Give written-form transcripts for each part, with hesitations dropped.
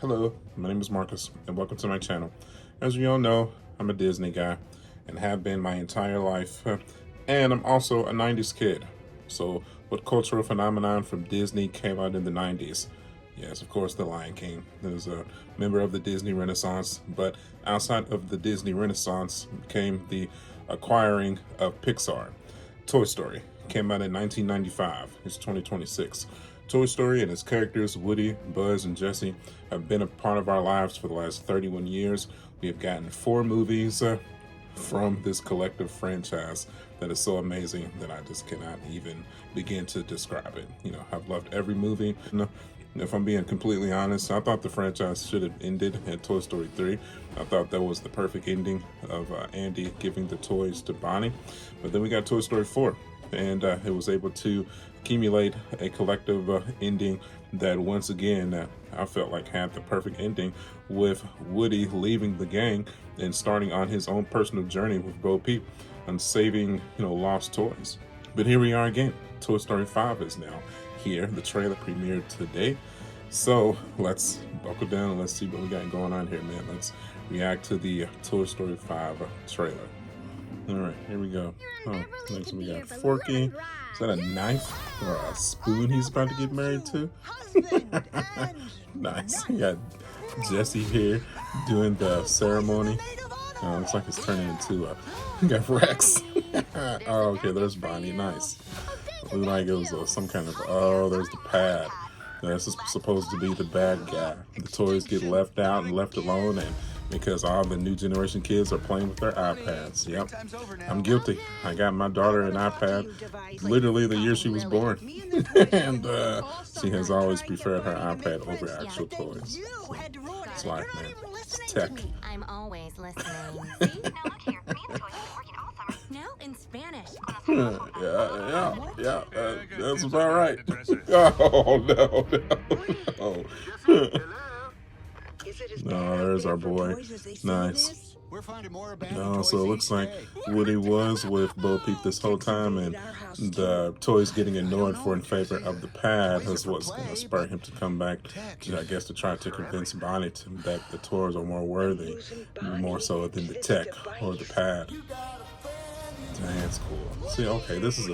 Hello, my name is Marcus, and welcome to my channel. As you all know, I'm a Disney guy, and have been my entire life, and I'm also a 90s kid. So, what cultural phenomenon from Disney came out in the 90s? Yes, of course, The Lion King. There's a member of the Disney Renaissance, but outside of the Disney Renaissance came the acquiring of Pixar. Toy Story came out in 1995. It's 2026. Toy Story and its characters, Woody, Buzz, and Jessie, have been a part of our lives for the last 31 years. We have gotten 4 movies from this collective franchise that is so amazing that I just cannot even begin to describe it. I've loved every movie. If I'm being completely honest, I thought the franchise should have ended at Toy Story 3. I thought that was the perfect ending of Andy giving the toys to Bonnie. But then we got Toy Story 4, and it was able to accumulate a collective ending that once again I felt like had the perfect ending, with Woody leaving the gang and starting on his own personal journey with Bo Peep and saving lost toys. But here we are again. Toy Story 5 is now here. The trailer premiered today, so let's buckle down and let's see what we got going on here, man. Let's react to the Toy Story 5 trailer. All right, here we go. Oh, next we got Forky. Is that a knife or a spoon he's about to get married to? Nice. We got Jessie here doing the ceremony. Looks like it's turning into a. We got Rex. Oh, okay, there's Bonnie. Nice. It looked like it was some kind of. Oh, there's the pad. This is supposed to be the bad guy. The toys get left out and left alone, and because all the new generation kids are playing with their iPads. Yep, I'm guilty. I got my daughter an iPad literally the year she was born, and she has always preferred her iPad over actual toys. So, it's life, man. It's tech. I'm always listening. No, in Spanish. Yeah, that's about right. Oh, no. No, there's our boy. Nice. No, so it looks like Woody was with Bo Peep this whole time, and the toys getting ignored in favor of the pad is what's going to spur him to come back, I guess, to try to convince Bonnie that the toys are more worthy, more so than the tech or the pad. That's cool. See, okay, this is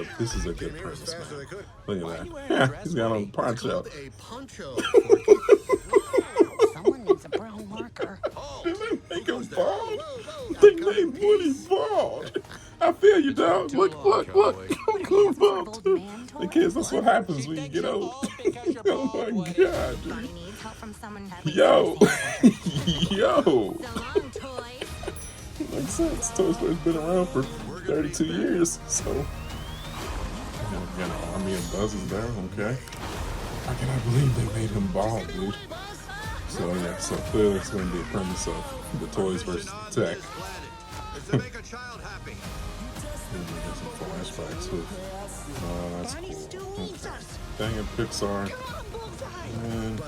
a good premise, man. Look at that. Yeah, he's got on a poncho. Someone needs a brown marker. Did they make him bald? They made Woody bald. I feel you, dog. Look. I'm going bald too. The kids, that's what happens when you get old. Oh my god, dude. Yo. Makes sense. Toy Story's been around for 32 years, so got an army of buzzes there. Okay, I cannot believe they made him bald, dude. So yeah, so clearly it's going to be a premise of the toys versus the tech. Maybe get some flashbacks with. Oh, that's cool. Okay. Dang it, Pixar. Man,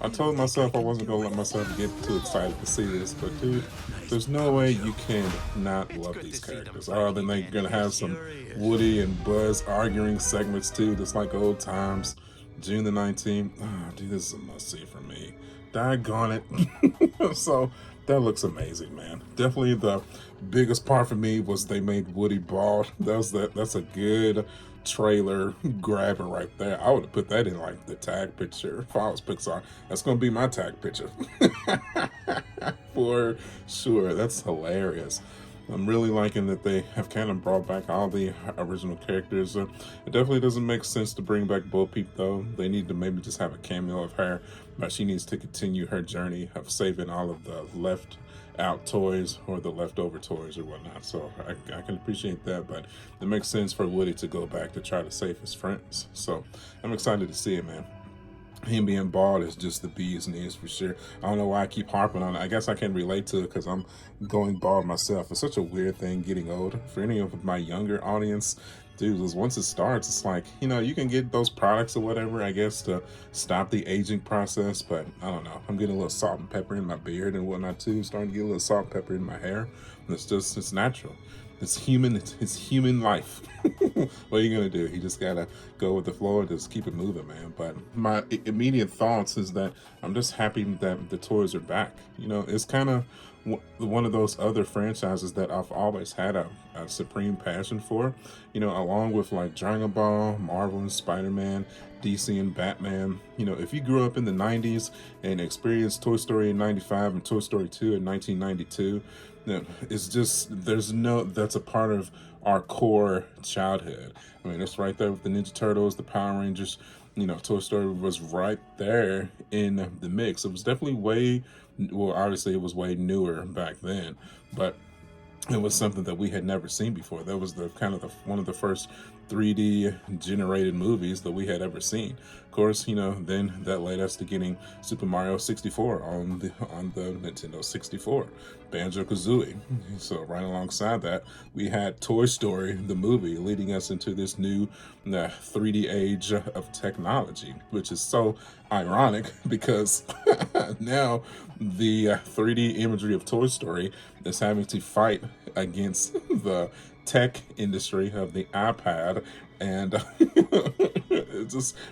I told myself I wasn't gonna let myself get too excited to see this, but dude, there's no way you can not love these characters. Oh, then they're gonna have some Woody and Buzz arguing segments too, just like old times. June the 19th. Oh, dude, this is a must-see for me. Doggone it. So that looks amazing, man. Definitely the biggest part for me was they made Woody bald. That's a good trailer grabber right there. I would have put that in like the tag picture if I was Pixar. That's gonna be my tag picture. For sure. That's hilarious. I'm really liking that they have kind of brought back all the original characters. It definitely doesn't make sense to bring back Bo Peep though. They need to maybe just have a cameo of her, but she needs to continue her journey of saving all of the left out toys or the leftover toys or whatnot. So I can appreciate that, but it makes sense for Woody to go back to try to save his friends. So I'm excited to see it, man. Him being bald is just the bee's knees for sure. I don't know why I keep harping on it. I guess I can relate to it because I'm going bald myself. It's such a weird thing getting old. For any of my younger audience, dude, once it starts, it's like, you can get those products or whatever, I guess, to stop the aging process, but I don't know. I'm getting a little salt and pepper in my beard and whatnot too. Starting to get a little salt and pepper in my hair. And it's natural. It's human life. what are you gonna do? You just gotta go with the flow and just keep it moving, man. But my immediate thoughts is that I'm just happy that the toys are back. You know, it's kind of one of those other franchises that I've always had a supreme passion for. You know, along with like Dragon Ball, Marvel, and Spider-Man, DC, and Batman. You know, if you grew up in the 90s and experienced Toy Story in 95 and Toy Story 2 in 1992, you know, it's just, that's a part of our core childhood. I mean, it's right there with the Ninja Turtles, the Power Rangers. You know, Toy Story was right there in the mix. It was definitely well, obviously it was way newer back then, but it was something that we had never seen before. That was the kind of one of the first 3D generated movies that we had ever seen. Of course, you know, then that led us to getting Super Mario 64 on the Nintendo 64, Banjo-Kazooie. So right alongside that, we had Toy Story the movie, leading us into this new 3D age of technology, which is so ironic because now the 3D imagery of Toy Story is having to fight against the tech industry of the iPad, and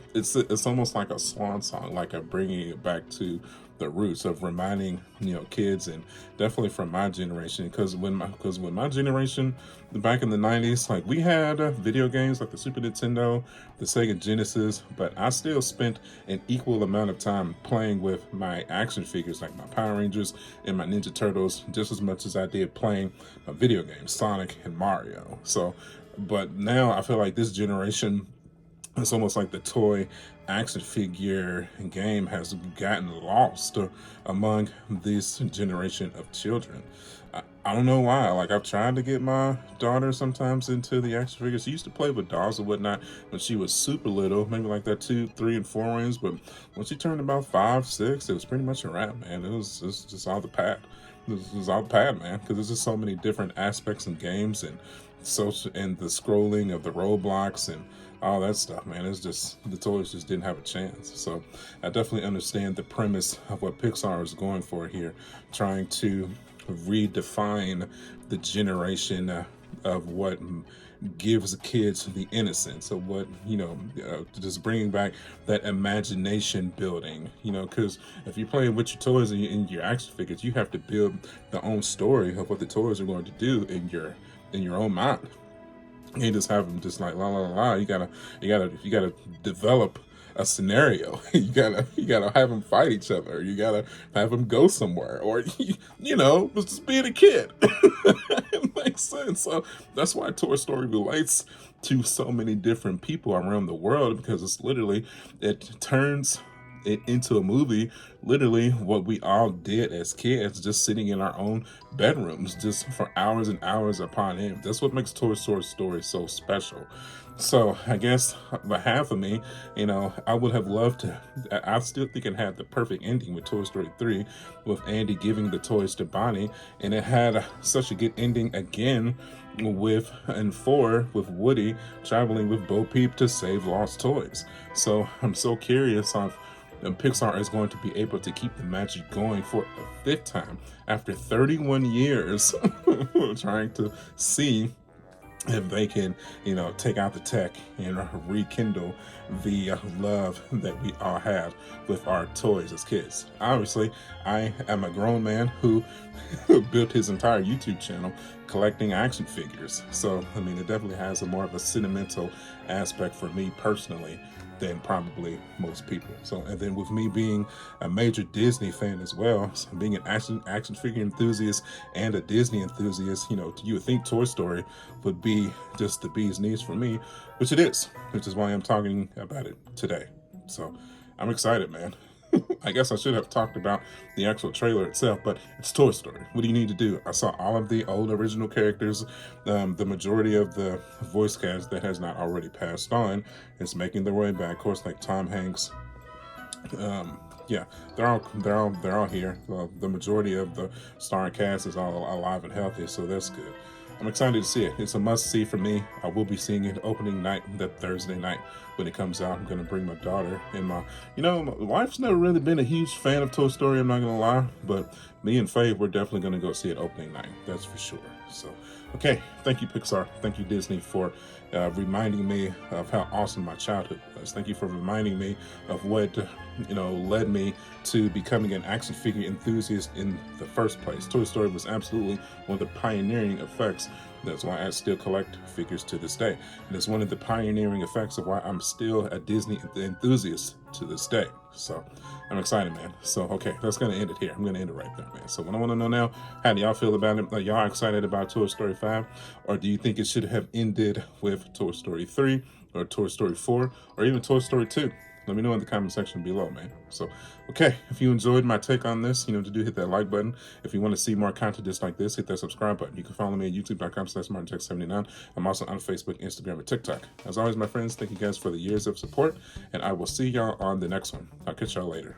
it's almost like a swan song, like a bringing it back to the roots of reminding, you know, kids, and definitely from my generation, because when my generation back in the 90s, like, we had video games like the Super Nintendo, the Sega Genesis, but I still spent an equal amount of time playing with my action figures like my Power Rangers and my Ninja Turtles just as much as I did playing my video games, Sonic and Mario. So, but now I feel like this generation, it's almost like the toy action figure game has gotten lost among this generation of children. I don't know why. Like, I've tried to get my daughter sometimes into the action figures. She used to play with dolls and whatnot when she was super little, maybe like that 2, 3, and 4 range. But when she turned about 5, 6, it was pretty much a wrap, man. It was just all the pad. This was all the pad, man, because there's just so many different aspects and games and social and the scrolling of the roadblocks and all that stuff, man. It's just, the toys just didn't have a chance. So I definitely understand the premise of what Pixar is going for here, trying to redefine the generation of what gives kids the innocence of what, you know, just bringing back that imagination building, you know, because if you're playing with your toys and your action figures, you have to build the own story of what the toys are going to do in your own mind. You can't just have them just like la la la. You gotta develop a scenario. You gotta have them fight each other. You gotta have them go somewhere, or you know, just being a kid. It makes sense. So that's why Toy Story relates to so many different people around the world, because it's literally, it turns it into a movie, literally what we all did as kids, just sitting in our own bedrooms just for hours and hours upon end. That's what makes Toy Story so special. So I guess half of me, you know, I would have loved to, I still think it had the perfect ending with Toy Story 3, with Andy giving the toys to Bonnie, and it had such a good ending again with 4 with Woody traveling with Bo Peep to save lost toys. So I'm so curious on Pixar is going to be able to keep the magic going for a 5th time after 31 years trying to see if they can, you know, take out the tech and rekindle the love that we all have with our toys as kids. Obviously, I am a grown man who built his entire YouTube channel collecting action figures. So, I mean, it definitely has a more of a sentimental aspect for me personally than probably most people. So, and then with me being a major Disney fan as well, so being an action figure enthusiast and a Disney enthusiast, you know, you would think Toy Story would be just the bee's knees for me, which it is, which is why I'm talking about it today. So I'm excited, man. I guess I should have talked about the actual trailer itself, but it's Toy Story. What do you need to do? I saw all of the old original characters. The majority of the voice cast that has not already passed on is making their way back. Of course, like Tom Hanks. Yeah, they're all here. The majority of the star cast is all alive and healthy, so that's good. I'm excited to see it. It's a must-see for me. I will be seeing it opening night, that Thursday night when it comes out. I'm going to bring my daughter and my wife's never really been a huge fan of Toy Story, I'm not going to lie. But me and Faye, we're definitely going to go see it opening night. That's for sure. So, okay, thank you, Pixar. Thank you, Disney, for reminding me of how awesome my childhood was. Thank you for reminding me of what, led me to becoming an action figure enthusiast in the first place. Toy Story was absolutely one of the pioneering effects. That's why I still collect figures to this day. And it's one of the pioneering effects of why I'm still a Disney enthusiast to this day. So I'm excited, man. So, okay, that's going to end it here. I'm going to end it right there, man. So what I want to know now, how do y'all feel about it? Are y'all excited about Toy Story 5? Or do you think it should have ended with Toy Story 3 or Toy Story 4 or even Toy Story 2? Let me know in the comment section below, man. So, okay, if you enjoyed my take on this, to hit that like button. If you want to see more content just like this, hit that subscribe button. You can follow me at youtube.com/martintech79. I'm also on Facebook, Instagram, and TikTok. As always, my friends, thank you guys for the years of support, and I will see y'all on the next one. I'll catch y'all later.